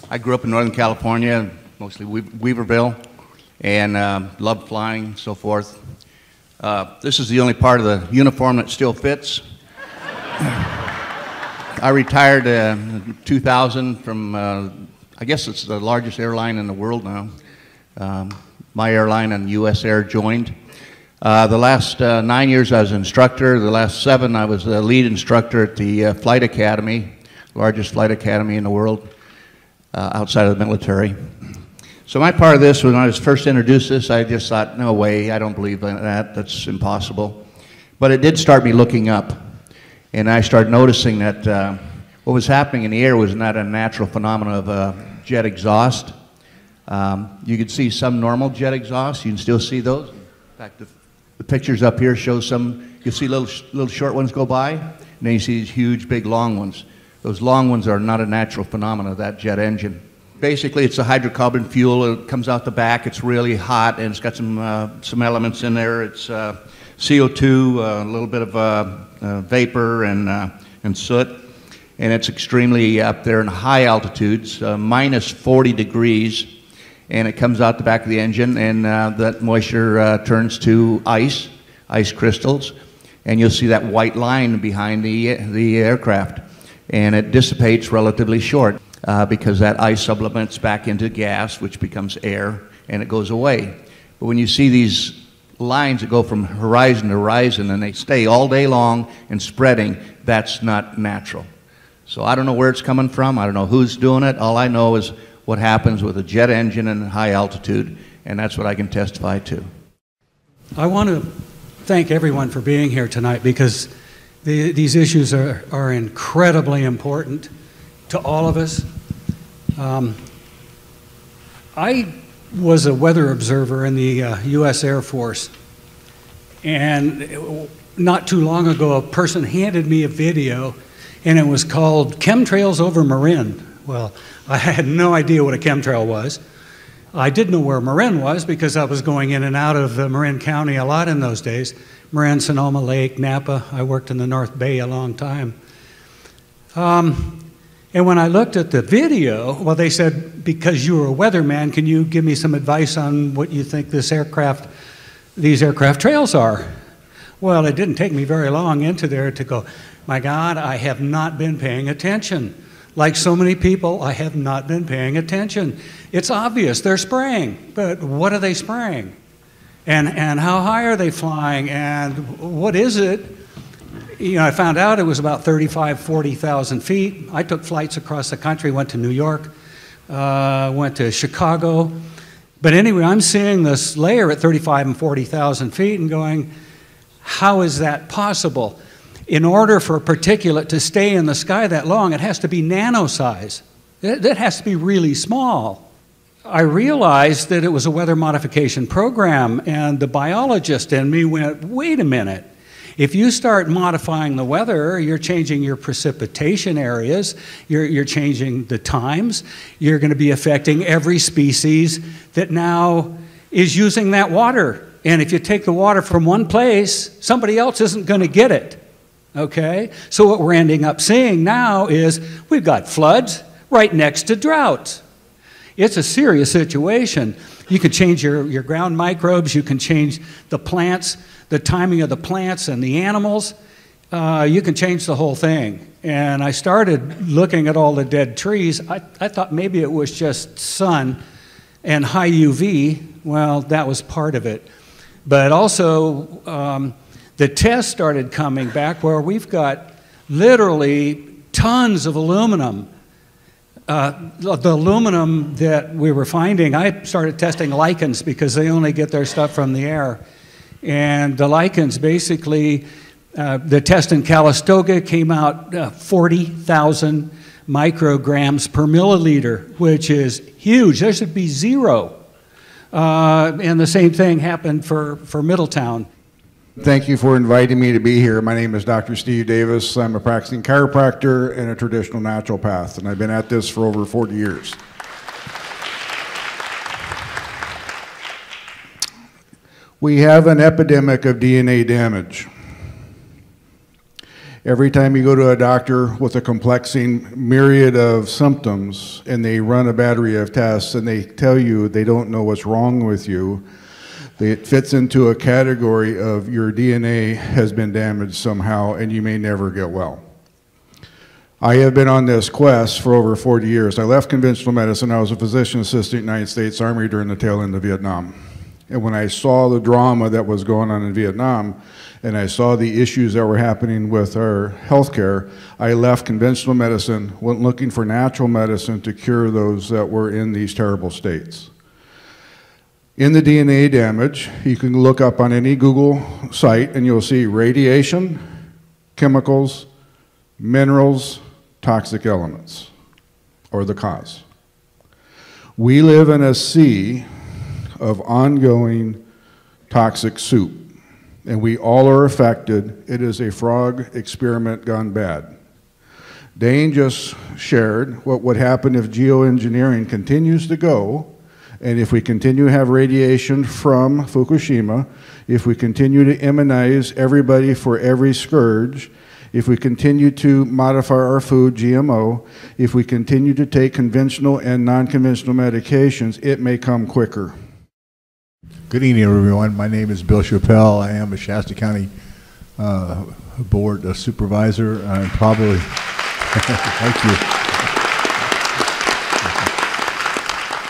I grew up in Northern California, mostly Weaverville, and loved flying and so forth. This is the only part of the uniform that still fits. I retired in 2000 from, I guess it's the largest airline in the world now. My airline and US Air joined. The last 9 years I was an instructor. The last 7 I was the lead instructor at the Flight Academy, largest flight academy in the world outside of the military. So my part of this, when I was first introduced this, I just thought, no way, I don't believe in that, that's impossible. But it did start me looking up. And I started noticing that what was happening in the air was not a natural phenomenon of jet exhaust. You could see some normal jet exhaust, you can still see those. In fact, the pictures up here show some, you see little short ones go by, and then you see these huge, big, long ones. Those long ones are not a natural phenomenon of that jet engine. Basically, it's a hydrocarbon fuel. It comes out the back. It's really hot, and it's got some elements in there. It's CO2, a little bit of vapor and soot, and it's extremely up there in high altitudes, minus 40 degrees, and it comes out the back of the engine, and that moisture turns to ice crystals, and you'll see that white line behind the aircraft. And it dissipates relatively short because that ice subliments back into gas, which becomes air, and it goes away. But when you see these lines that go from horizon to horizon and they stay all day long and spreading, that's not natural. So I don't know where it's coming from. I don't know who's doing it. All I know is what happens with a jet engine in high altitude, and that's what I can testify to. I want to thank everyone for being here tonight because these issues are incredibly important to all of us. I was a weather observer in the US Air Force, and not too long ago a person handed me a video, and it was called Chemtrails over Marin. Well, I had no idea what a chemtrail was. I did know where Marin was because I was going in and out of Marin County a lot in those days. Marin, Sonoma Lake, Napa. I worked in the North Bay a long time. And when I looked at the video, well, they said, because you were a weatherman, can you give me some advice on what you think these aircraft trails are? Well, it didn't take me very long into there to go, my God, I have not been paying attention. Like so many people, I have not been paying attention. It's obvious, they're spraying, but what are they spraying? And how high are they flying, and what is it? You know, I found out it was about 35,000, 40,000 feet. I took flights across the country, went to New York, went to Chicago. But anyway, I'm seeing this layer at 35,000 and 40,000 feet and going, how is that possible? In order for a particulate to stay in the sky that long, it has to be nano size. It has to be really small. I realized that it was a weather modification program, and the biologist in me went, wait a minute. If you start modifying the weather, you're changing your precipitation areas, you're changing the times, you're going to be affecting every species that now is using that water. And if you take the water from one place, somebody else isn't going to get it. Okay? So what we're ending up seeing now is we've got floods right next to droughts. It's a serious situation. You can change your ground microbes, you can change the plants, the timing of the plants and the animals. You can change the whole thing. And I started looking at all the dead trees. I thought maybe it was just sun and high UV. Well, that was part of it. But also, the tests started coming back where we've got literally tons of aluminum. The aluminum that we were finding, I started testing lichens because they only get their stuff from the air. And the lichens basically, the test in Calistoga came out 40,000 micrograms per milliliter, which is huge. There should be 0. And the same thing happened for Middletown. Thank you for inviting me to be here. My name is Dr. Steve Davis. I'm a practicing chiropractor and a traditional naturopath, and I've been at this for over 40 years. We have an epidemic of DNA damage. Every time you go to a doctor with a complexing myriad of symptoms and they run a battery of tests and they tell you they don't know what's wrong with you, it fits into a category of your DNA has been damaged somehow and you may never get well. I have been on this quest for over 40 years. I left conventional medicine. I was a physician assistant in the United States Army during the tail end of Vietnam. And when I saw the drama that was going on in Vietnam, and I saw the issues that were happening with our healthcare, I left conventional medicine, went looking for natural medicine to cure those that were in these terrible states. In the DNA damage, you can look up on any Google site and you'll see radiation, chemicals, minerals, toxic elements, or the cause. We live in a sea of ongoing toxic soup, and we all are affected. It is a frog experiment gone bad. Dane just shared what would happen if geoengineering continues to go, and if we continue to have radiation from Fukushima, if we continue to immunize everybody for every scourge, if we continue to modify our food, GMO, if we continue to take conventional and non-conventional medications, it may come quicker. Good evening, everyone. My name is Bill Chappelle. I am a Shasta County Board Supervisor. I'm probably, thank you.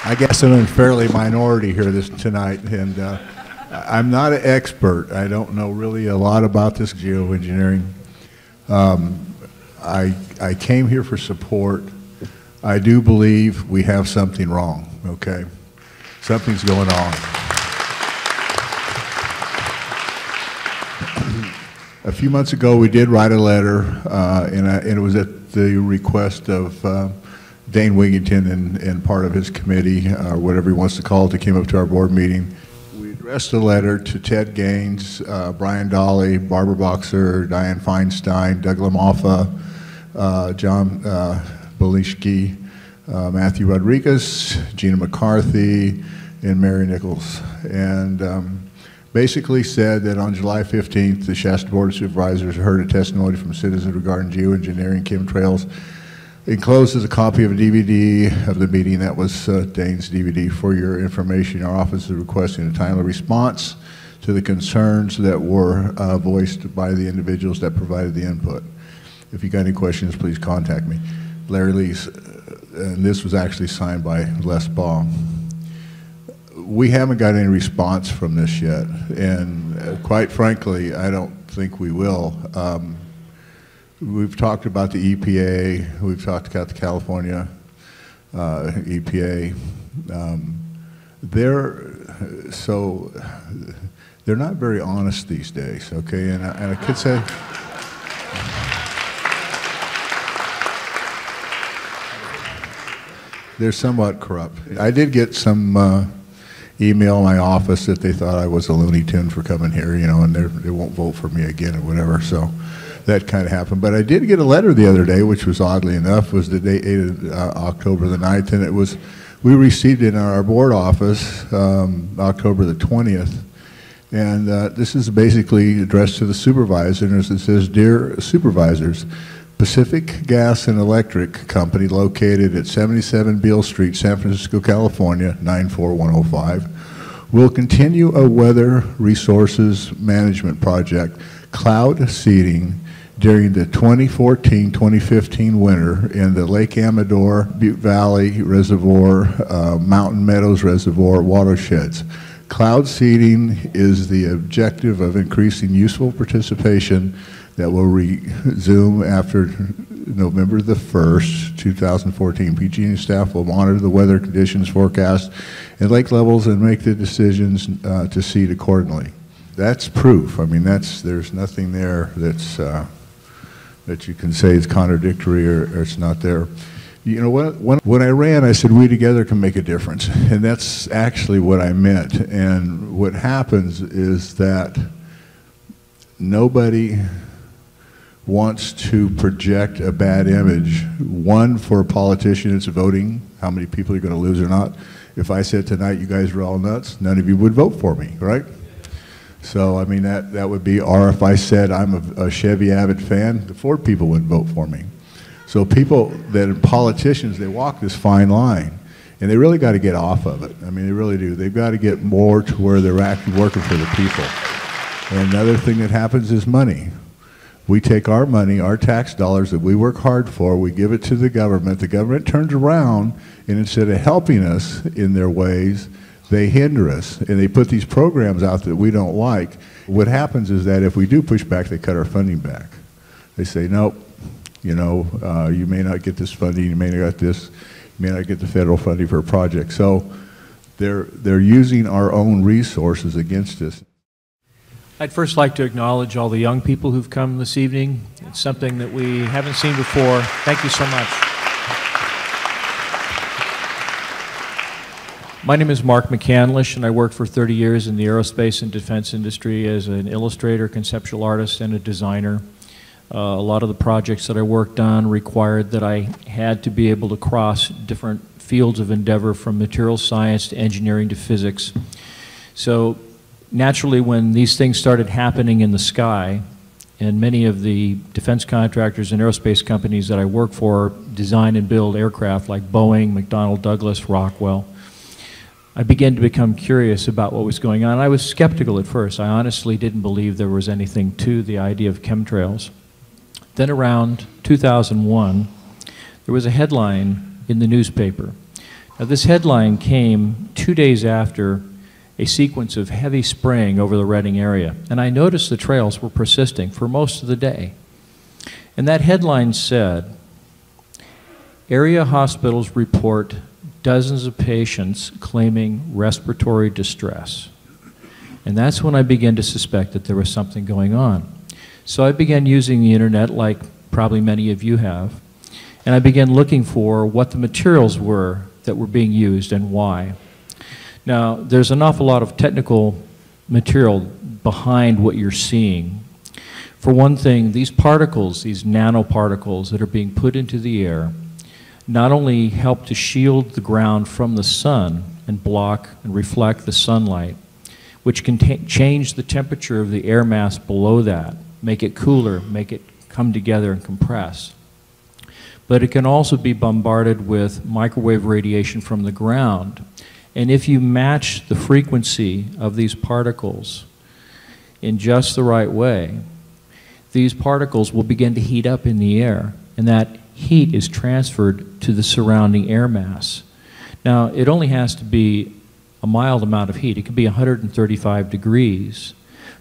I guess I'm in fairly minority here tonight, and I'm not an expert. I don't know really a lot about this geoengineering. I came here for support. I do believe we have something wrong, okay? Something's going on. A few months ago, we did write a letter, and it was at the request of Dane Wigington and part of his committee, or whatever he wants to call it, that came up to our board meeting. We addressed a letter to Ted Gaines, Brian Dolly, Barbara Boxer, Diane Feinstein, Doug LaMalfa, John Belishki, Matthew Rodriguez, Gina McCarthy, and Mary Nichols. And basically said that on July 15th, the Shasta Board of Supervisors heard a testimony from citizens regarding geoengineering chemtrails. Enclosed is a copy of a DVD of the meeting. That was Dane's DVD. For your information, our office is requesting a timely response to the concerns that were voiced by the individuals that provided the input. If you got any questions, please contact me. Larry Lees, and this was actually signed by Les Baum. We haven't got any response from this yet, and quite frankly, I don't think we will. We've talked about the EPA, we've talked about the California EPA. They're not very honest these days, okay? And I could say, they're somewhat corrupt. I did get some email in my office that they thought I was a Looney Tune for coming here, you know, and they won't vote for me again or whatever, so that kind of happened. But I did get a letter the other day, which was oddly enough, was the date October the 9th, and it was, we received it in our board office October the 20th, and this is basically addressed to the supervisors. It says, "Dear supervisors, Pacific Gas and Electric Company, located at 77 Beale Street, San Francisco, California, 94105, will continue a weather resources management project, cloud seeding, during the 2014-2015 winter in the Lake Amador, Butte Valley Reservoir, Mountain Meadows Reservoir watersheds. Cloud seeding is the objective of increasing useful participation that will resume after November the 1st, 2014. PG&E staff will monitor the weather conditions forecast and lake levels and make the decisions to seed accordingly." That's proof. I mean, there's nothing there that's that you can say is contradictory or it's not there. You know what? When I ran, I said we together can make a difference, and that's actually what I meant. And what happens is that nobody wants to project a bad image. One, for a politician, it's voting, how many people you're going to lose or not. If I said tonight you guys are all nuts, none of you would vote for me, right? So, I mean, that would be, or if I said I'm a Chevy Avid fan, the Ford people wouldn't vote for me. So people that are politicians, they walk this fine line, and they really got to get off of it. I mean, they really do. They've got to get more to where they're actually working for the people. And another thing that happens is money. We take our money, our tax dollars that we work hard for, we give it to the government turns around, and instead of helping us in their ways, they hinder us, and they put these programs out that we don't like. What happens is that if we do push back, they cut our funding back. They say, nope, you know, you may not get this funding, you may not get this, you may not get the federal funding for a project. So they're using our own resources against us. I'd first like to acknowledge all the young people who've come this evening. It's something that we haven't seen before. Thank you so much. My name is Mark McCandlish, and I worked for 30 years in the aerospace and defense industry as an illustrator, conceptual artist, and a designer. A lot of the projects that I worked on required that I had to be able to cross different fields of endeavor, from materials science to engineering to physics. So naturally, when these things started happening in the sky, and many of the defense contractors and aerospace companies that I work for design and build aircraft like Boeing, McDonnell Douglas, Rockwell, I began to become curious about what was going on. I was skeptical at first. I honestly didn't believe there was anything to the idea of chemtrails. Then around 2001, there was a headline in the newspaper. Now, this headline came 2 days after a sequence of heavy spraying over the Redding area, and I noticed the trails were persisting for most of the day. And that headline said, "Area hospitals report dozens of patients claiming respiratory distress." And that's when I began to suspect that there was something going on. So I began using the internet, like probably many of you have, and I began looking for what the materials were that were being used and why. Now, there's an awful lot of technical material behind what you're seeing. For one thing, these particles, these nanoparticles that are being put into the air, not only help to shield the ground from the sun and block and reflect the sunlight, which can change the temperature of the air mass below that, make it cooler, make it come together and compress, but it can also be bombarded with microwave radiation from the ground. And if you match the frequency of these particles in just the right way, these particles will begin to heat up in the air, and that heat is transferred to the surrounding air mass. Now, it only has to be a mild amount of heat. It can be 135 degrees.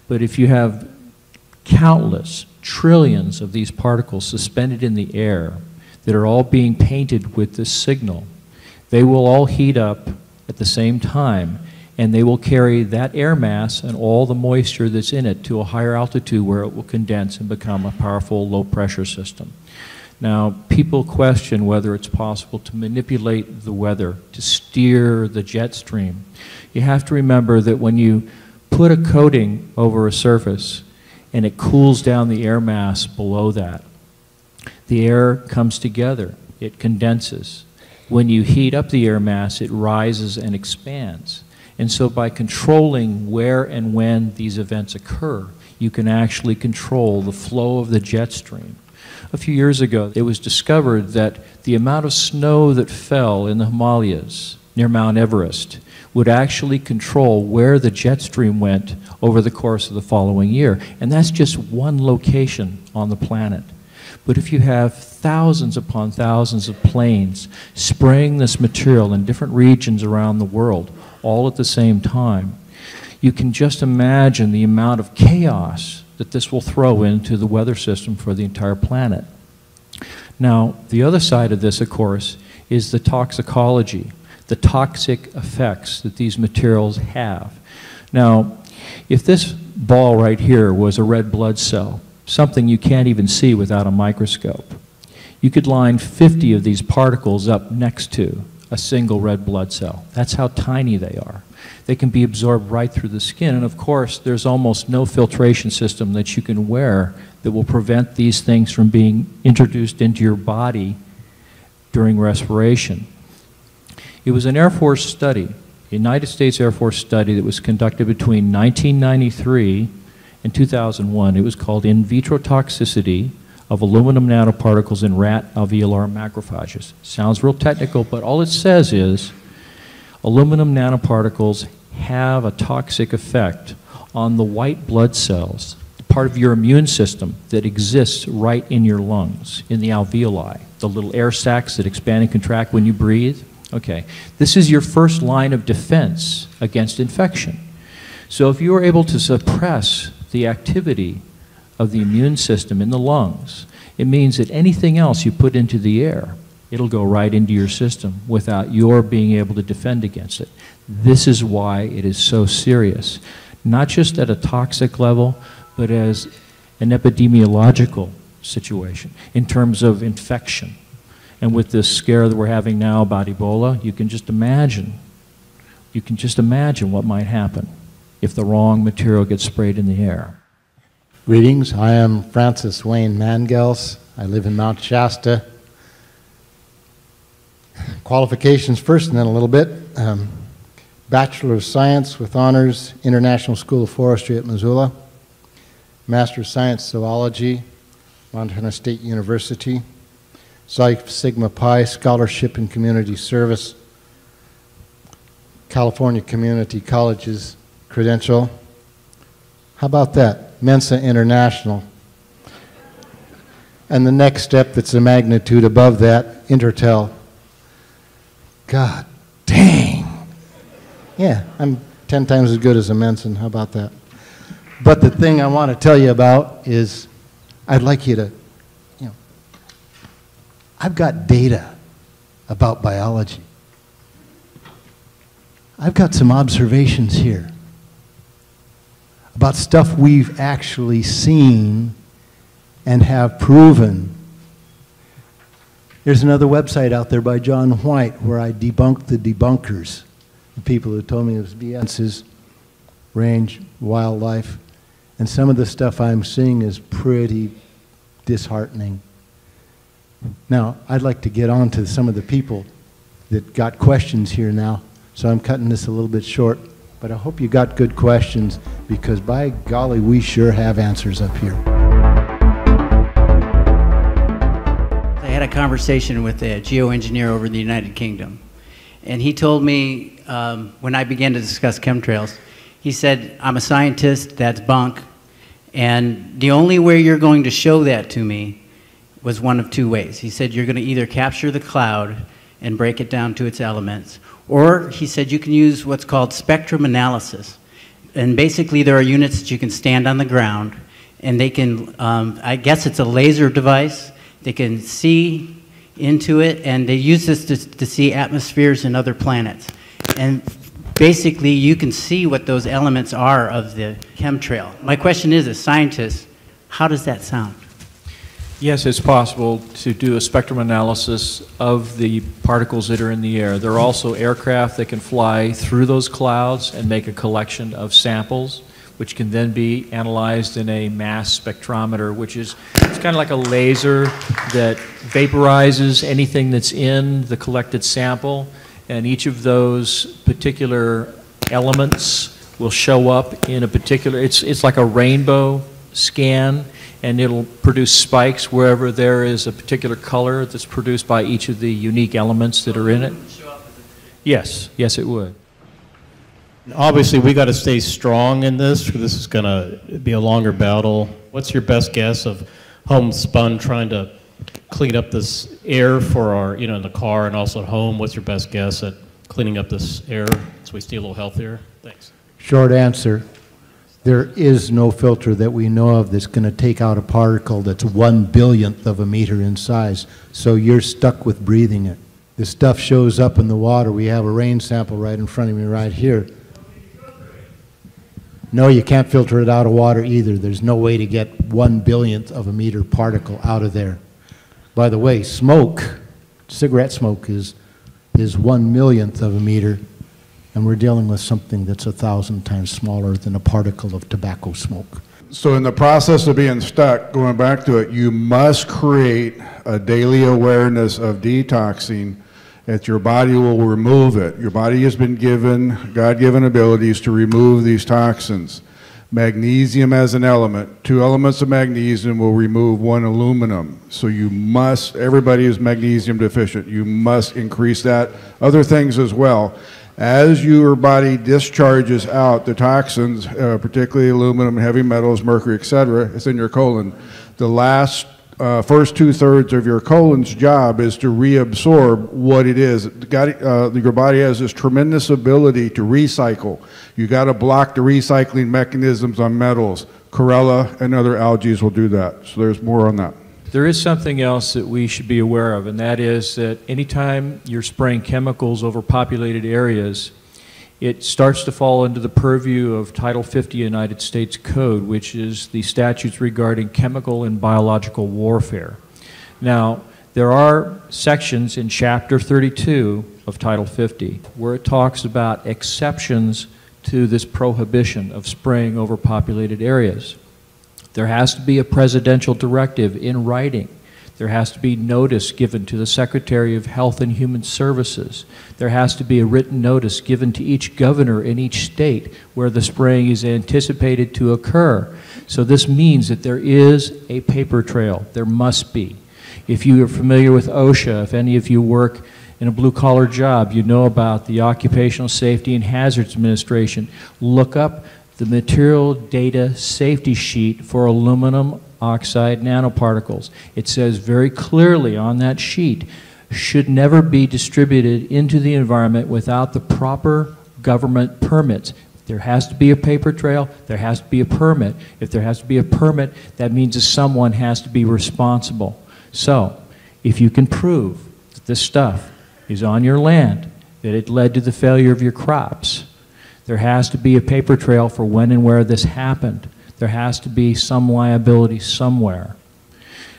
But if you have countless, trillions of these particles suspended in the air that are all being painted with this signal, they will all heat up at the same time, and they will carry that air mass and all the moisture that's in it to a higher altitude where it will condense and become a powerful low-pressure system. Now, people question whether it's possible to manipulate the weather, to steer the jet stream. You have to remember that when you put a coating over a surface and it cools down the air mass below that, the air comes together, it condenses. When you heat up the air mass, it rises and expands. And so by controlling where and when these events occur, you can actually control the flow of the jet stream. A few years ago, it was discovered that the amount of snow that fell in the Himalayas near Mount Everest would actually control where the jet stream went over the course of the following year. And that's just one location on the planet. But if you have thousands upon thousands of planes spraying this material in different regions around the world, all at the same time, you can just imagine the amount of chaos that this will throw into the weather system for the entire planet. Now, the other side of this, of course, is the toxicology, the toxic effects that these materials have. Now, if this ball right here was a red blood cell, something you can't even see without a microscope, you could line 50 of these particles up next to a single red blood cell. That's how tiny they are. They can be absorbed right through the skin, and of course there's almost no filtration system that you can wear that will prevent these things from being introduced into your body during respiration. It was an Air Force study United States Air Force study that was conducted between 1993 and 2001. It was called In Vitro Toxicity of Aluminum Nanoparticles in Rat Alveolar Macrophages. Sounds real technical, but all it says is aluminum nanoparticles have a toxic effect on the white blood cells, part of your immune system that exists right in your lungs, in the alveoli, the little air sacs that expand and contract when you breathe. Okay, this is your first line of defense against infection. So if you are able to suppress the activity of the immune system in the lungs, it means that anything else you put into the air, it'll go right into your system without your being able to defend against it. This is why it is so serious, not just at a toxic level, but as an epidemiological situation in terms of infection. And with this scare that we're having now about Ebola, you can just imagine what might happen if the wrong material gets sprayed in the air. Greetings, I am Francis Wayne Mangels. I live in Mount Shasta. Qualifications first and then a little bit. Bachelor of Science with Honors, International School of Forestry at Missoula. Master of Science Zoology, Montana State University. Psi Sigma Pi Scholarship in Community Service, California Community Colleges credential. How about that? Mensa International. And the next step that's a magnitude above that, Intertel. God dang. Yeah, I'm 10 times as good as a Mensa. How about that? But the thing I want to tell you about is I'd like you to, I've got data about biology. I've got some observations here about stuff we've actually seen and have proven. There's another website out there by John White where I debunked the debunkers, the people who told me it was BS's range, wildlife, and some of the stuff I'm seeing is pretty disheartening. Now, I'd like to get on to some of the people that got questions here now, so I'm cutting this a little bit short, but I hope you got good questions, because by golly, we sure have answers up here. I had a conversation with a geoengineer over in the United Kingdom, and he told me when I began to discuss chemtrails, he said, I'm a scientist, that's bunk, and the only way you're going to show that to me was one of two ways. He said, you're going to either capture the cloud and break it down to its elements, or he said you can use what's called spectrum analysis. And basically there are units that you can stand on the ground, and they can, I guess it's a laser device, they can see into it, and they use this to see atmospheres and other planets. And basically you can see what those elements are of the chemtrail. My question is, as scientists, how does that sound? Yes, it's possible to do a spectrum analysis of the particles that are in the air. There are also aircraft that can fly through those clouds and make a collection of samples, which can then be analyzed in a mass spectrometer, which is it's kind of like a laser that vaporizes anything that's in the collected sample, and each of those particular elements will show up in a particular, it's like a rainbow scan, and it'll produce spikes wherever there is a particular color that's produced by each of the unique elements that are in it. Yes, yes it would. Obviously we got to stay strong in this, because this is going to be a longer battle. What's your best guess of homespun trying to clean up this air for our, in the car and also at home? What's your best guess at cleaning up this air so we stay a little healthier? Thanks. Short answer. There is no filter that we know of that's going to take out a particle that's 1/1000th of a meter in size. So you're stuck with breathing it. This stuff shows up in the water. We have a rain sample right in front of me right here. No, you can't filter it out of water either. There's no way to get 1/1000th of a meter particle out of there. By the way, smoke, cigarette smoke is 1/1,000,000th of a meter. And we're dealing with something that's 1,000 times smaller than a particle of tobacco smoke. So in the process of being stuck, going back to it, you must create a daily awareness of detoxing that your body will remove it. Your body has been given God-given abilities to remove these toxins. Magnesium as an element, 2 elements of magnesium will remove 1 aluminum. So you must, everybody is magnesium deficient. You must increase that. Other things as well. As your body discharges out the toxins, particularly aluminum, heavy metals, mercury, etc., it's in your colon. The last first 2/3 of your colon's job is to reabsorb what it is. Your body has this tremendous ability to recycle. You got to block the recycling mechanisms on metals. Chlorella and other algae will do that. So there's more on that. There is something else that we should be aware of, and that is that anytime you're spraying chemicals over populated areas, it starts to fall into the purview of Title 50 United States Code, which is the statutes regarding chemical and biological warfare. Now, there are sections in Chapter 32 of Title 50 where it talks about exceptions to this prohibition of spraying over populated areas. There has to be a presidential directive in writing. There has to be notice given to the Secretary of Health and Human Services. There has to be a written notice given to each governor in each state where the spraying is anticipated to occur. So this means that there is a paper trail. There must be. If you are familiar with OSHA, if any of you work in a blue-collar job, you know about the Occupational Safety and Hazards Administration. Look up the Material Data Safety Sheet for aluminum oxide nanoparticles. It says very clearly on that sheet, should never be distributed into the environment without the proper government permits. There has to be a paper trail, there has to be a permit. If there has to be a permit, that means that someone has to be responsible. So, if you can prove that this stuff is on your land, that it led to the failure of your crops, there has to be a paper trail for when and where this happened. There has to be some liability somewhere.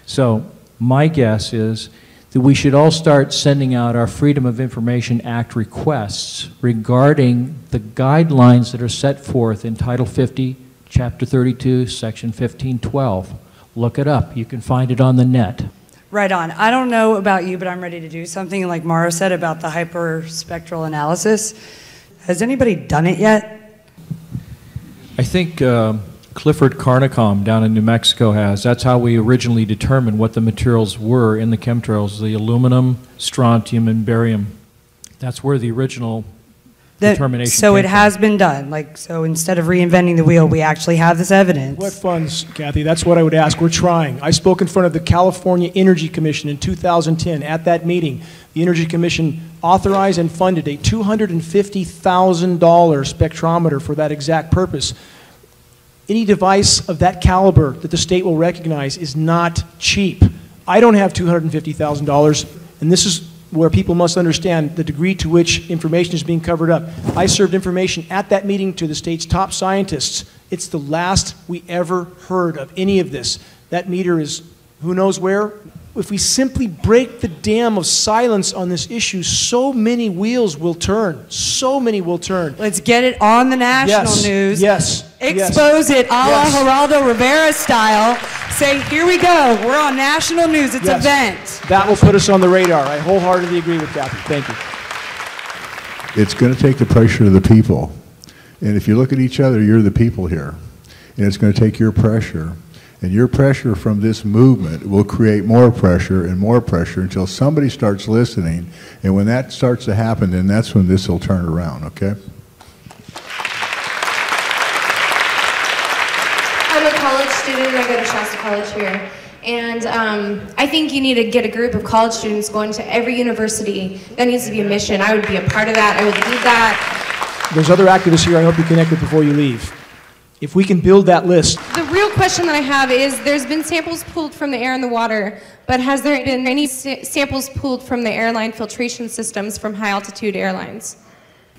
So my guess is that we should all start sending out our Freedom of Information Act requests regarding the guidelines that are set forth in Title 50, Chapter 32, Section 1512. Look it up. You can find it on the net. Right on. I don't know about you, but I'm ready to do something like Mara said about the hyperspectral analysis. Has anybody done it yet? I think Clifford Carnicom down in New Mexico has. That's how we originally determined what the materials were in the chemtrails, the aluminum, strontium, and barium. That's where the original determination So came it has been done. So instead of reinventing the wheel, we actually have this evidence. What funds, Kathy? That's what I would ask. We're trying. I spoke in front of the California Energy Commission in 2010. At that meeting, the Energy Commission authorized and funded a $250,000 spectrometer for that exact purpose. Any device of that caliber that the state will recognize is not cheap. I don't have $250,000, and this is where people must understand the degree to which information is being covered up. I served information at that meeting to the state's top scientists. It's the last we ever heard of any of this. That meter is who knows where. If we simply break the dam of silence on this issue, so many wheels will turn. So many will turn. Let's get it on the national news. Yes. Expose it a la Geraldo Rivera style. Say, here we go. We're on national news. It's an event. That will put us on the radar. I wholeheartedly agree with Kathy. Thank you. It's going to take the pressure of the people. And if you look at each other, you're the people here. And it's going to take your pressure. And your pressure from this movement will create more pressure and more pressure until somebody starts listening. And when that starts to happen, then that's when this will turn around, okay? I'm a college student. I go to Shasta College here. And I think you need to get a group of college students going to every university. That needs to be a mission. I would be a part of that. I would lead that. There's other activists here I hope you connect with before you leave. If we can build that list. The real question that I have is, there's been samples pulled from the air and the water, but has there been any samples pulled from the airline filtration systems from high altitude airlines?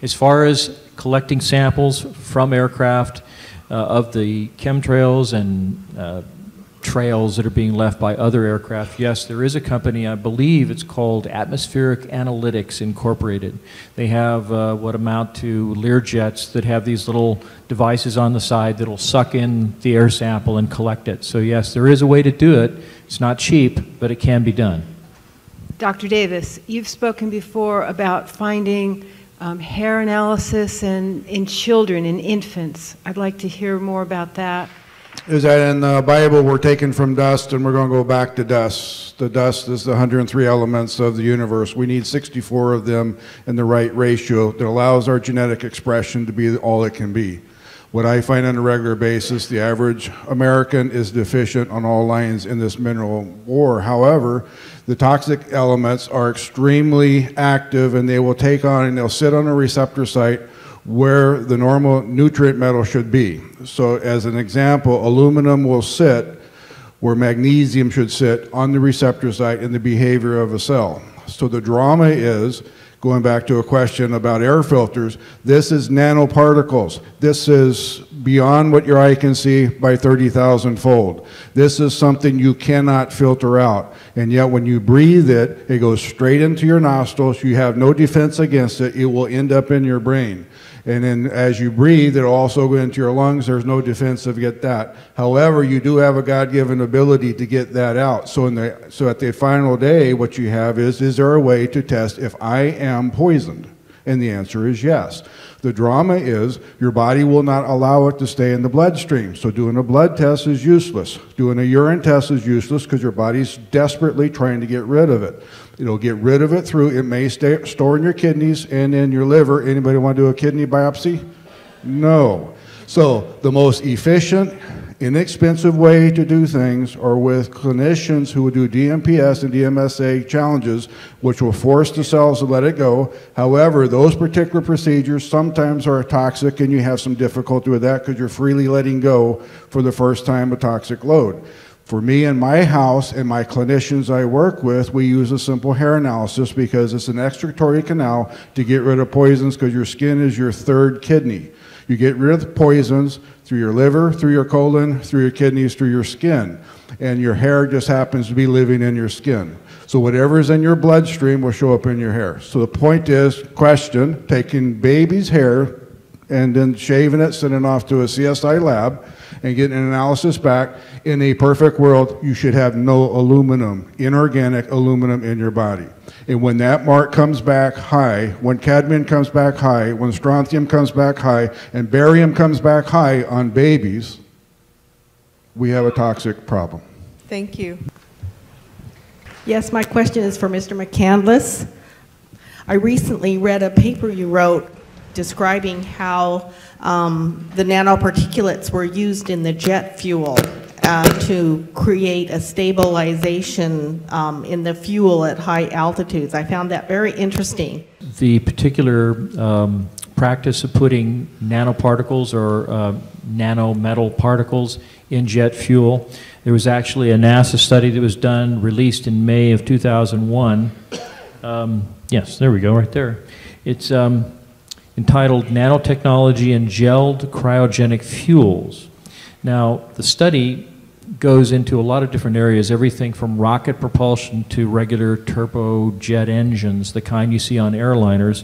As far as collecting samples from aircraft of the chemtrails and trails that are being left by other aircraft, yes, there is a company, I believe it's called Atmospheric Analytics Incorporated. They have what amount to Learjets that have these little devices on the side that'll suck in the air sample and collect it. So yes, there is a way to do it. It's not cheap, but it can be done. Dr. Davis, you've spoken before about finding hair analysis in children, in infants. I'd like to hear more about that. Is that in the Bible we're taken from dust and we're going to go back to dust. The dust is the 103 elements of the universe. We need 64 of them in the right ratio that allows our genetic expression to be all it can be. What I find on a regular basis, the average American is deficient on all lines in this mineral ore. However, the toxic elements are extremely active, and they will take on and they'll sit on a receptor site where the normal nutrient metal should be. So as an example, aluminum will sit where magnesium should sit on the receptor site in the behavior of a cell. So the drama is, going back to a question about air filters, this is nanoparticles. This is beyond what your eye can see by 30,000 fold. This is something you cannot filter out. And yet when you breathe it, it goes straight into your nostrils. You have no defense against it. It will end up in your brain. And then as you breathe, it'll also go into your lungs. There's no defense to get that. However, you do have a God-given ability to get that out. So at the final day, what you have is there a way to test if I am poisoned? And the answer is yes. The drama is your body will not allow it to stay in the bloodstream. So doing a blood test is useless. Doing a urine test is useless because your body's desperately trying to get rid of it. It'll get rid of it through, it may store in your kidneys and in your liver. Anybody want to do a kidney biopsy? No. So the most efficient, inexpensive way to do things are with clinicians who would do DMPS and DMSA challenges, which will force the cells to let it go. However, those particular procedures sometimes are toxic, and you have some difficulty with that because you're freely letting go for the first time a toxic load. For me and my house and my clinicians I work with, we use a simple hair analysis because it's an extractory canal to get rid of poisons, because your skin is your third kidney. You get rid of poisons through your liver, through your colon, through your kidneys, through your skin. And your hair just happens to be living in your skin. So whatever is in your bloodstream will show up in your hair. So the point is, question, taking baby's hair and then shaving it, sending it off to a CSI lab, and getting an analysis back. In a perfect world, you should have no aluminum, inorganic aluminum in your body. And when that mark comes back high, when cadmium comes back high, when strontium comes back high, and barium comes back high on babies, we have a toxic problem. Thank you. Yes, my question is for Mr. McCandless. I recently read a paper you wrote describing how the nanoparticulates were used in the jet fuel to create a stabilization in the fuel at high altitudes. I found that very interesting. The particular practice of putting nanoparticles or nanometal particles in jet fuel, there was actually a NASA study that was done, released in May of 2001. Yes, there we go, right there. It's entitled Nanotechnology and Gelled Cryogenic Fuels. Now, the study goes into a lot of different areas, everything from rocket propulsion to regular turbojet engines, the kind you see on airliners,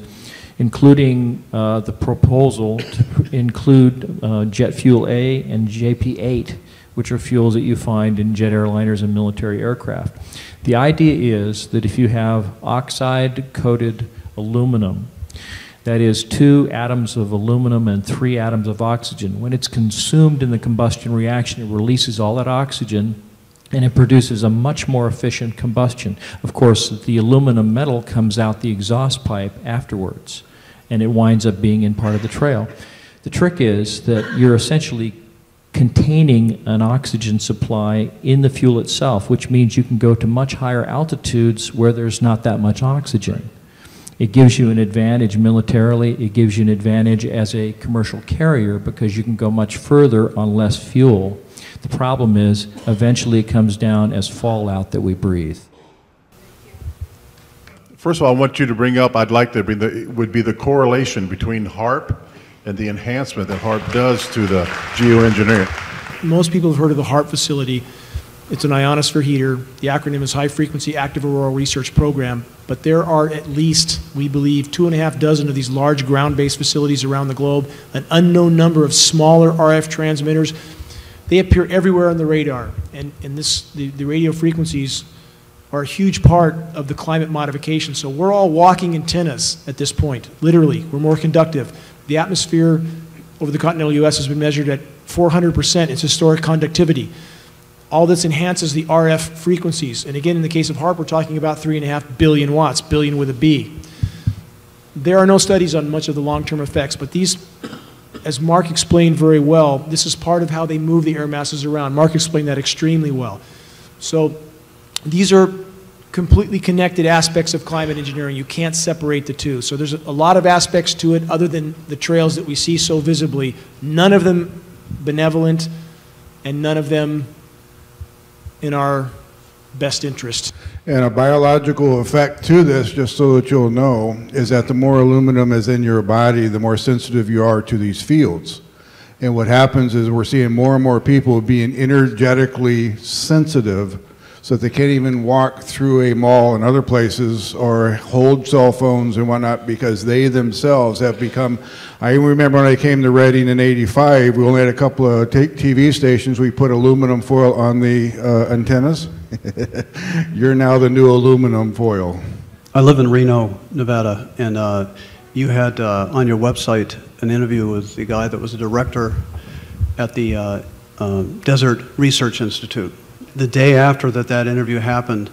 including the proposal to include jet fuel A and JP8, which are fuels that you find in jet airliners and military aircraft. The idea is that if you have oxide-coated aluminum, that is 2 atoms of aluminum and 3 atoms of oxygen, when it's consumed in the combustion reaction, it releases all that oxygen and it produces a much more efficient combustion. Of course, the aluminum metal comes out the exhaust pipe afterwards, and it winds up being in part of the trail. The trick is that you're essentially containing an oxygen supply in the fuel itself, which means you can go to much higher altitudes where there's not that much oxygen. It gives you an advantage militarily. It gives you an advantage as a commercial carrier because you can go much further on less fuel. The problem is, eventually it comes down as fallout that we breathe. First of all, I want you to bring up, I'd like to bring would be the correlation between HARP and the enhancement that HARP does to the geoengineering. Most people have heard of the HARP facility. It's an ionosphere heater. The acronym is High Frequency Active Auroral Research Program. But there are at least, we believe, 2.5 dozen of these large ground-based facilities around the globe, an unknown number of smaller RF transmitters. They appear everywhere on the radar. And the radio frequencies are a huge part of the climate modification. So we're all walking antennas at this point, literally. We're more conductive. The atmosphere over the continental U.S. has been measured at 400% its historic conductivity. All this enhances the RF frequencies. And again, in the case of HAARP, we're talking about 3.5 billion watts, billion with a B. There are no studies on much of the long-term effects, but these, as Mark explained very well, this is part of how they move the air masses around. Mark explained that extremely well. So these are completely connected aspects of climate engineering. You can't separate the two. So there's a lot of aspects to it other than the trails that we see so visibly. None of them benevolent and none of them in our best interest. And a biological effect to this, just so that you'll know, is that the more aluminum is in your body, the more sensitive you are to these fields. And what happens is we're seeing more and more people being energetically sensitive so that they can't even walk through a mall and other places or hold cell phones and whatnot because they themselves have become, I remember when I came to Reading in '85, we only had a couple of TV stations, we put aluminum foil on the antennas. You're now the new aluminum foil. I live in Reno, Nevada, and you had on your website an interview with the guy that was a director at the Desert Research Institute. The day after that interview happened,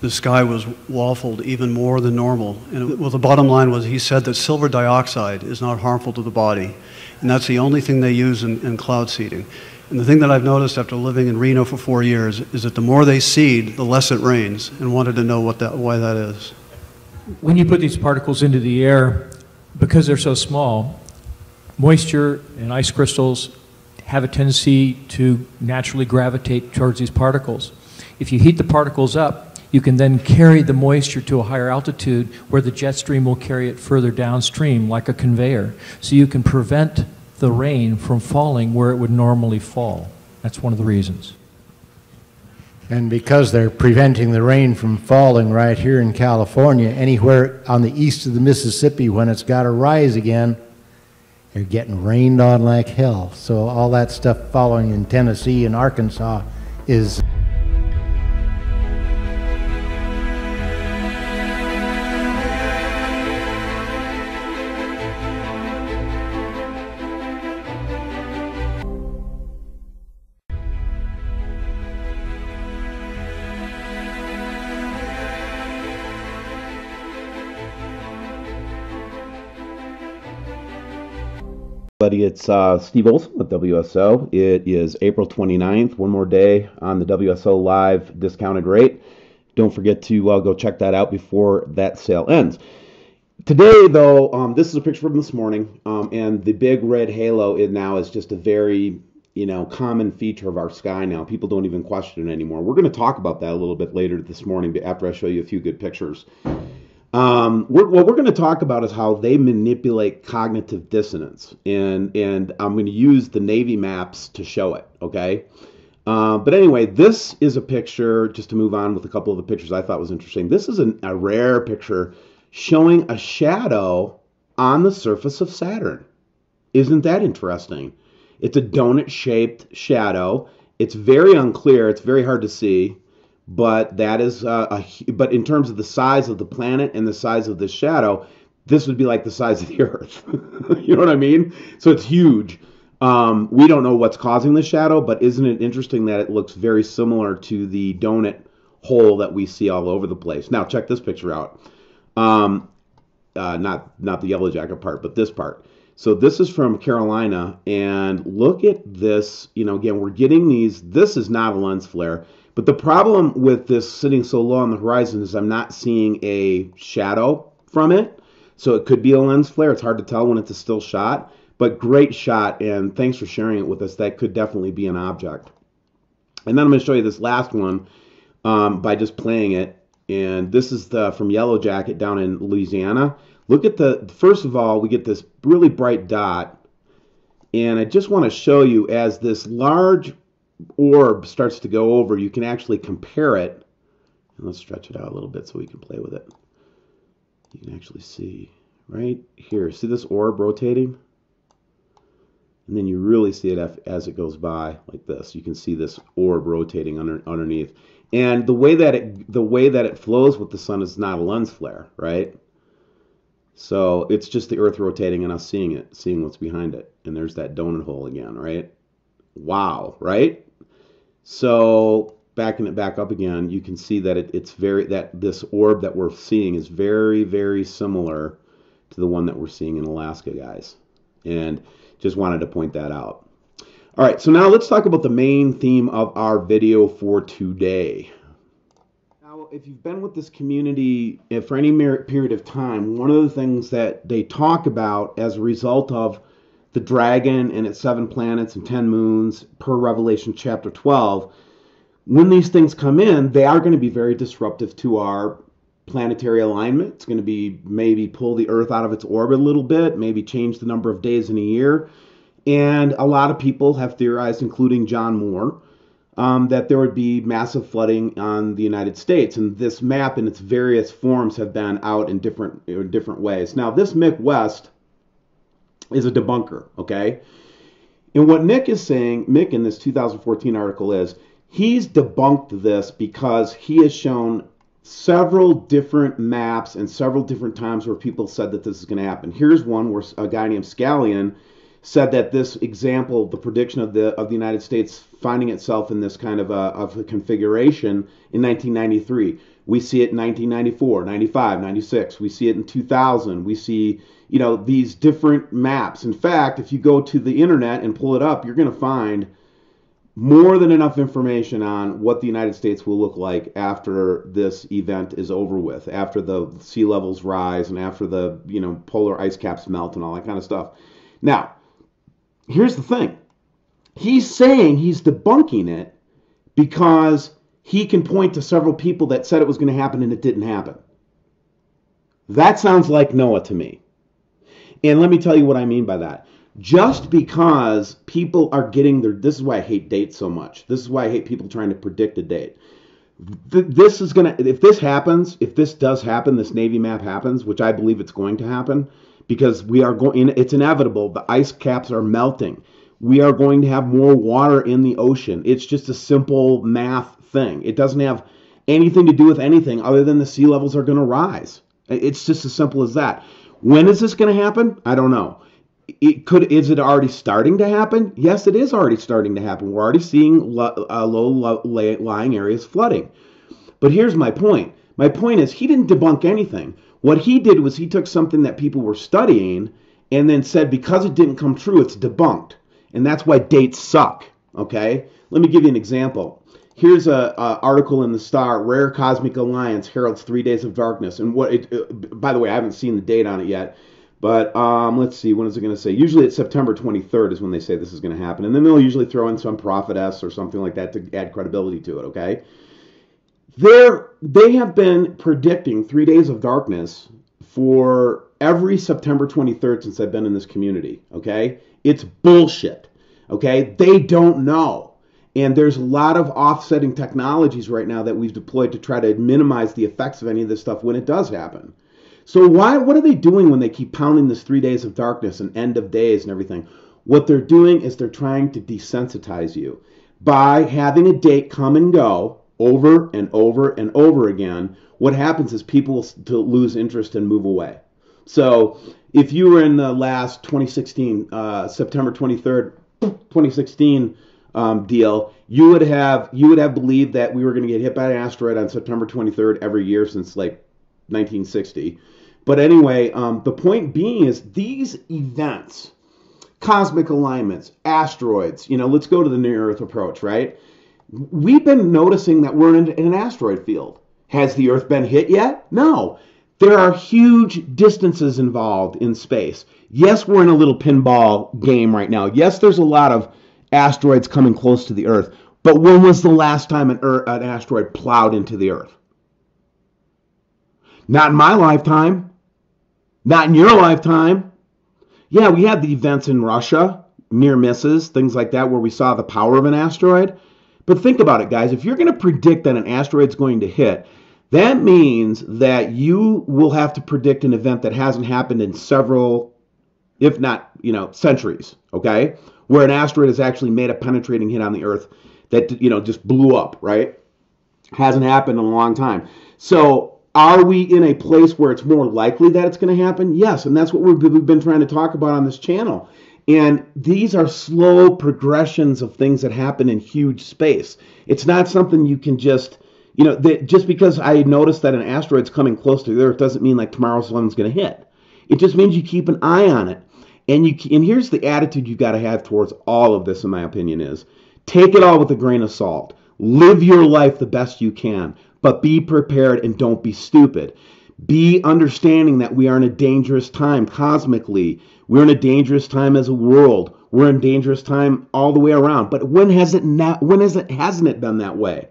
the sky was waffled even more than normal. And well, the bottom line was he said that silver dioxide is not harmful to the body, and that's the only thing they use in cloud seeding. And the thing that I've noticed after living in Reno for 4 years is that the more they seed, the less it rains, and wanted to know why that is. When you put these particles into the air, because they're so small, moisture and ice crystals have a tendency to naturally gravitate towards these particles. If you heat the particles up, you can then carry the moisture to a higher altitude where the jet stream will carry it further downstream like a conveyor. So you can prevent the rain from falling where it would normally fall. That's one of the reasons. And because they're preventing the rain from falling right here in California, anywhere on the east of the Mississippi, when it's got to rise again, they're getting rained on like hell. So all that stuff following in Tennessee and Arkansas is It's Steve Olson with WSO. It is April 29th, one more day on the WSO Live discounted rate. Don't forget to go check that out before that sale ends. Today, though, this is a picture from this morning, and the big red halo is just a very common feature of our sky now. People don't even question it anymore. We're going to talk about that a little bit later this morning after I show you a few good pictures. What we're going to talk about is how they manipulate cognitive dissonance, and I'm going to use the Navy maps to show it, okay? But anyway, this is a picture, just to move on with a couple of the pictures I thought was interesting. This is a rare picture showing a shadow on the surface of Saturn. Isn't that interesting? It's a donut-shaped shadow. It's very unclear. It's very hard to see. But that is, but in terms of the size of the planet and the size of the shadow, this would be like the size of the Earth. You know what I mean? So it's huge. We don't know what's causing the shadow, but isn't it interesting that it looks very similar to the donut hole that we see all over the place? Now check this picture out. Not the yellow jacket part, but this part. So this is from Carolina, and look at this. Again, we're getting these. This is not a lens flare. But the problem with this sitting so low on the horizon is I'm not seeing a shadow from it. So it could be a lens flare. It's hard to tell when it's a still shot. But great shot, and thanks for sharing it with us. That could definitely be an object. And then I'm going to show you this last one by just playing it. And this is from Yellow Jacket down in Louisiana. Look at first of all, we get this really bright dot. And I just want to show you as this large orb starts to go over, you can actually compare it. And let's stretch it out a little bit so we can play with it. You can actually see right here. See this orb rotating? And then you really see it as it goes by like this. You can see this orb rotating underneath. And the way that it flows with the sun is not a lens flare, right? So it's just the Earth rotating and us seeing what's behind it. And there's that donut hole again, right? Wow, right? So backing it back up again, you can see that this orb that we're seeing is very, very similar to the one that we're seeing in Alaska, guys. And just wanted to point that out. All right, so now let's talk about the main theme of our video for today. Now, if you've been with this community for any period of time, one of the things that they talk about as a result of the dragon and its 7 planets and 10 moons per Revelation chapter 12, when these things come in, they are going to be very disruptive to our planetary alignment. It's going to be maybe pull the Earth out of its orbit a little bit, maybe change the number of days in a year. And a lot of people have theorized, including John Moore, that there would be massive flooding on the United States. And this map in its various forms have been out in different ways. Now, this Mick West is a debunker, okay? And what Nick is saying, Mick in this 2014 article is, he's debunked this because he has shown several different maps and several different times where people said that this is going to happen. Here's one where a guy named Scallion said that this example, the prediction of the United States finding itself in this kind of a configuration in 1993. We see it in 1994, 95, 96. We see it in 2000. We see, these different maps. In fact, if you go to the internet and pull it up, you're going to find more than enough information on what the United States will look like after this event is over with, after the sea levels rise and after the polar ice caps melt and all that kind of stuff. Now, here's the thing. He's saying he's debunking it because he can point to several people that said it was going to happen and it didn't happen. That sounds like Noah to me. And let me tell you what I mean by that. Just because people are getting this is why I hate dates so much. This is why I hate people trying to predict a date. If this does happen, this Navy map happens, which I believe it's going to happen, because it's inevitable. The ice caps are melting. We are going to have more water in the ocean. It's just a simple math thing. It doesn't have anything to do with anything other than the sea levels are going to rise. It's just as simple as that. When is this going to happen? I don't know. Is it already starting to happen? Yes, it is already starting to happen. We're already seeing low-lying areas flooding. But here's my point. My point is he didn't debunk anything. What he did was he took something that people were studying and then said because it didn't come true, it's debunked. And that's why dates suck, okay? Let me give you an example. Here's an article in the Star, Rare Cosmic Alliance heralds 3 days of darkness. And by the way, I haven't seen the date on it yet. But let's see, when is it going to say? Usually it's September 23rd is when they say this is going to happen. And then they'll usually throw in some prophetess or something like that to add credibility to it, okay? They have been predicting 3 days of darkness for every September 23rd since I've been in this community, okay? It's bullshit, okay? They don't know. And there's a lot of offsetting technologies right now that we've deployed to try to minimize the effects of any of this stuff when it does happen. So what are they doing when they keep pounding this 3 days of darkness and end of days and everything? What they're doing is they're trying to desensitize you by having a date come and go over and over and over again. What happens is people will lose interest and move away. So if you were in the last 2016, September 23rd, 2016 deal, you would have believed that we were going to get hit by an asteroid on September 23rd every year since like 1960. But anyway, the point being is these events, cosmic alignments, asteroids, let's go to the near Earth approach, right? We've been noticing that we're in an asteroid field. Has the Earth been hit yet? No. There are huge distances involved in space. Yes, we're in a little pinball game right now. Yes, there's a lot of asteroids coming close to the Earth. But when was the last time an asteroid plowed into the Earth? Not in my lifetime. Not in your lifetime. Yeah, we had the events in Russia, near misses, things like that, where we saw the power of an asteroid. But think about it, guys. If you're going to predict that an asteroid's going to hit, that means that you will have to predict an event that hasn't happened in several, if not, centuries, okay? where an asteroid has actually made a penetrating hit on the Earth that, you know, just blew up, right? Hasn't happened in a long time. So are we in a place where it's more likely that it's going to happen? Yes, and that's what we've been trying to talk about on this channel. And these are slow progressions of things that happen in huge space. It's not something you can just, you know, just because I noticed that an asteroid's coming close to the Earth doesn't mean like tomorrow's one's going to hit. It just means you keep an eye on it. And here's the attitude you've got to have towards all of this, in my opinion, is take it all with a grain of salt. Live your life the best you can, but be prepared and don't be stupid. Be understanding that we are in a dangerous time cosmically. We're in a dangerous time as a world. We're in a dangerous time all the way around. But when hasn't it been that way?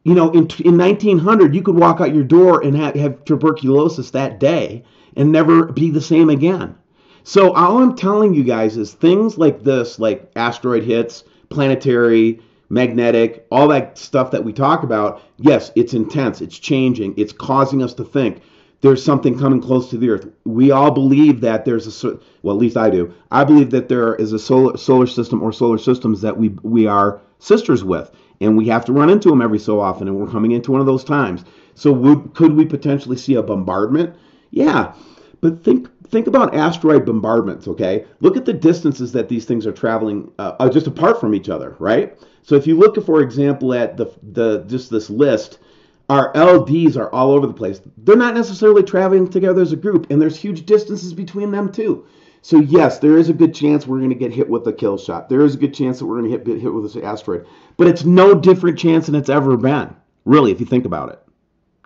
You know, in 1900, you could walk out your door and have tuberculosis that day and never be the same again. So all I'm telling you guys is things like this, like asteroid hits, planetary, magnetic, all that stuff that we talk about, yes, it's intense, it's changing, it's causing us to think there's something coming close to the Earth. We all believe that there's well, at least I do. I believe that there is a solar system or solar systems that we are sisters with, and we have to run into them every so often, and we're coming into one of those times. So could we potentially see a bombardment? Yeah, but think about asteroid bombardments, okay? Look at the distances that these things are traveling just apart from each other, right? So if you look, for example, at just this list, our LDs are all over the place. They're not necessarily traveling together as a group, and there's huge distances between them too. So yes, there is a good chance we're going to get hit with a kill shot. There is a good chance that we're going to get hit with this asteroid. But it's no different chance than it's ever been, really, if you think about it.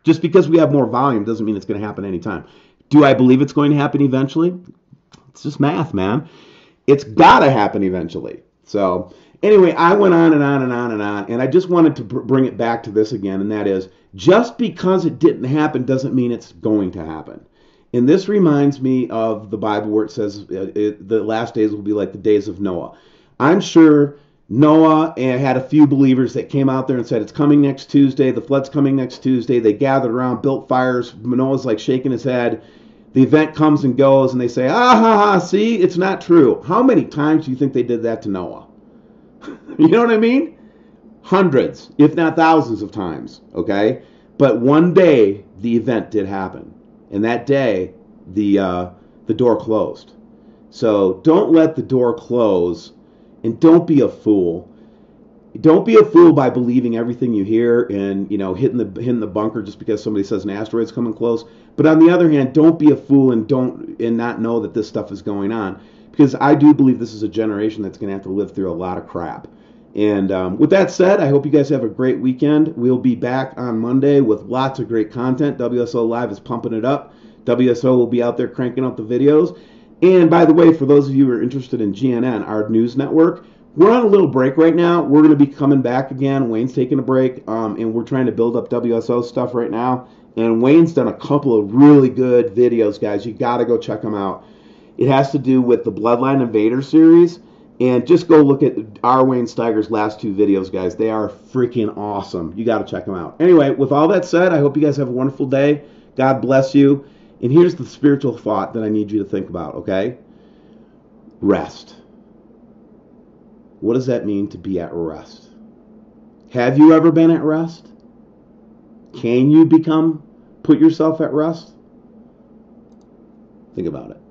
Just because we have more volume doesn't mean it's going to happen anytime. Do I believe it's going to happen eventually? It's just math, man. It's got to happen eventually. So anyway, I went on and on and on and on, and I just wanted to bring it back to this again, and that is, just because it didn't happen doesn't mean it's going to happen. And this reminds me of the Bible where it says the last days will be like the days of Noah. I'm sure Noah had a few believers that came out there and said, it's coming next Tuesday, the flood's coming next Tuesday. They gathered around, built fires. Noah's like shaking his head. The event comes and goes, and they say, ah, ha, ha, see, it's not true. How many times do you think they did that to Noah? You know what I mean? Hundreds, if not thousands of times, okay? But one day, the event did happen. And that day, the door closed. So don't let the door close, and don't be a fool. Don't be a fool by believing everything you hear and, you know, hitting the bunker just because somebody says an asteroid's coming close. But on the other hand, don't be a fool and not know that this stuff is going on, because I do believe this is a generation that's going to have to live through a lot of crap. And with that said, I hope you guys have a great weekend. We'll be back on Monday with lots of great content. WSO Live is pumping it up. WSO will be out there cranking out the videos. And by the way, for those of you who are interested in GNN, our news network, we're on a little break right now. We're going to be coming back again. Wayne's taking a break, and we're trying to build up WSO stuff right now. And Wayne's done a couple of really good videos, guys. You got to go check them out. It has to do with the Bloodline Invader series. And just go look at our Wayne Steiger's last two videos, guys. They are freaking awesome. You got to check them out. Anyway, with all that said, I hope you guys have a wonderful day. God bless you. And here's the spiritual thought that I need you to think about, okay? Rest. What does that mean to be at rest? Have you ever been at rest? Can you put yourself at rest? Think about it.